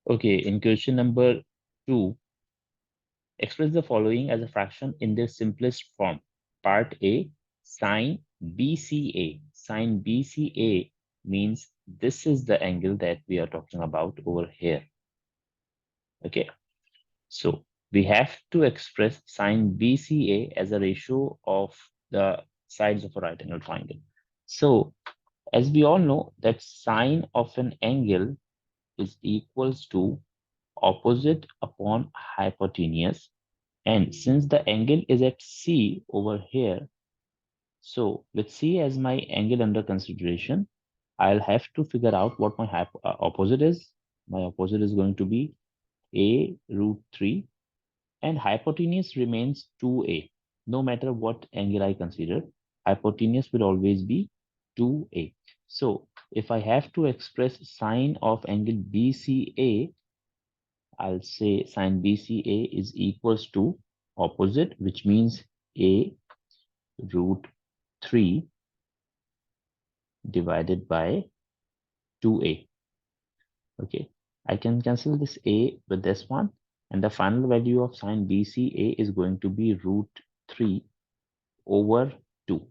Okay, in question number 2, express the following as a fraction in their simplest form. Part A, sine BCA. Sine BCA means this is the angle that we are talking about over here. Okay, so we have to express sine BCA as a ratio of the sides of a right angle triangle. So as we all know that sine of an angle is equals to opposite upon hypotenuse. And since the angle is at C over here, so with C as my angle under consideration, I'll have to figure out what my opposite is. My opposite is going to be A root 3, and hypotenuse remains 2A. No matter what angle I consider, hypotenuse will always be 2A. So if I have to express sine of angle BCA, I'll say sine BCA is equals to opposite, which means A root 3 divided by 2A. Okay, I can cancel this A with this one, and the final value of sine BCA is going to be root 3 over 2.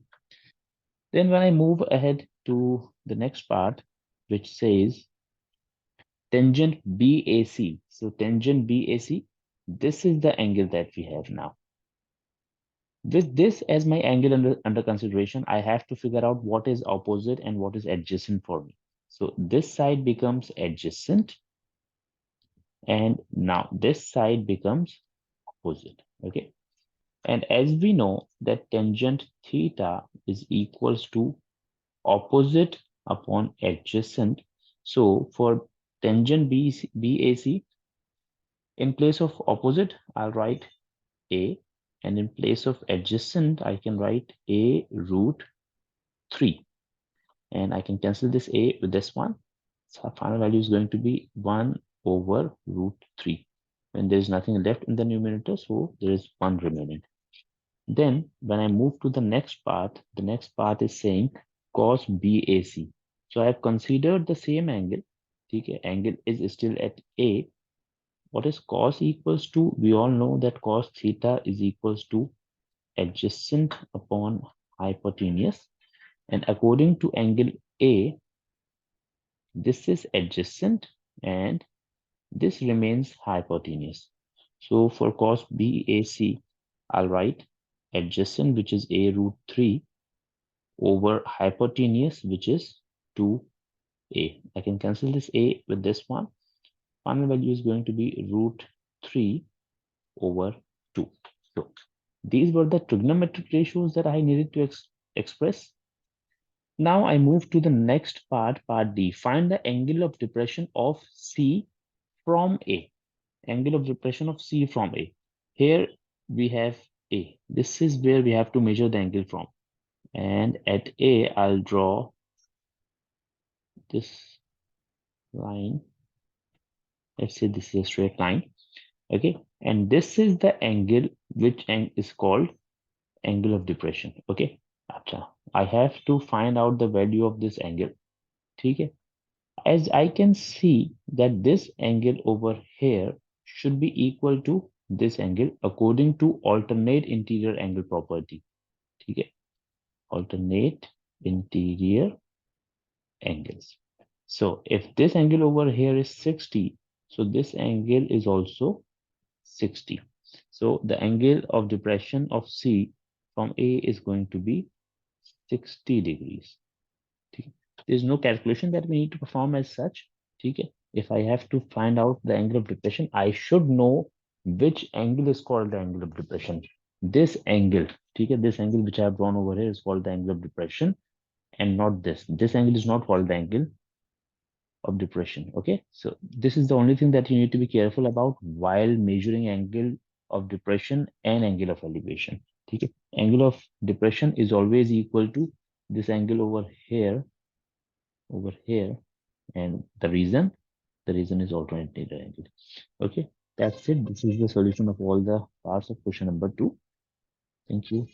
Then when I move ahead to the next part, which says tangent BAC. So tangent BAC, this is the angle that we have now. With this as my angle under consideration, I have to figure out what is opposite and what is adjacent for me. So this side becomes adjacent, and now this side becomes opposite. Okay. And as we know that tangent theta is equals to opposite upon adjacent. So for tangent BAC, in place of opposite, I'll write A, and in place of adjacent, I can write A root 3. And I can cancel this A with this one. So our final value is going to be 1 over root 3. When there is nothing left in the numerator, so there is 1 remaining. Then when I move to the next part is saying cos BAC. So I have considered the same angle. Okay, angle is still at A. What is cos equals to? We all know that cos theta is equals to adjacent upon hypotenuse. And according to angle A, this is adjacent and this remains hypotenuse. So for cos BAC, I'll write adjacent, which is A root 3 over hypotenuse, which is 2A. I can cancel this A with this one. Final value is going to be root 3 over 2. So these were the trigonometric ratios that I needed to express. Now I move to the next part, part D. Find the angle of depression of C from A. Angle of depression of C from A. Here we have A. This is where we have to measure the angle from. And at A, I'll draw this line. Let's say this is a straight line. Okay. And this is the angle which is called angle of depression. Okay. I have to find out the value of this angle. Okay. As I can see that this angle over here should be equal to this angle according to alternate interior angle property. Okay. Alternate interior angles. So if this angle over here is 60, so this angle is also 60. So the angle of depression of C from A is going to be 60 degrees. There's no calculation that we need to perform as such. If I have to find out the angle of depression, I should know which angle is called the angle of depression. This angle, this angle which I have drawn over here is called the angle of depression, and not this. This angle is not called the angle of depression. Okay, so this is the only thing that you need to be careful about while measuring angle of depression and angle of elevation. Okay, angle of depression is always equal to this angle over here, and the reason is alternate angle. Okay, that's it. This is the solution of all the parts of question number 2. Thank you.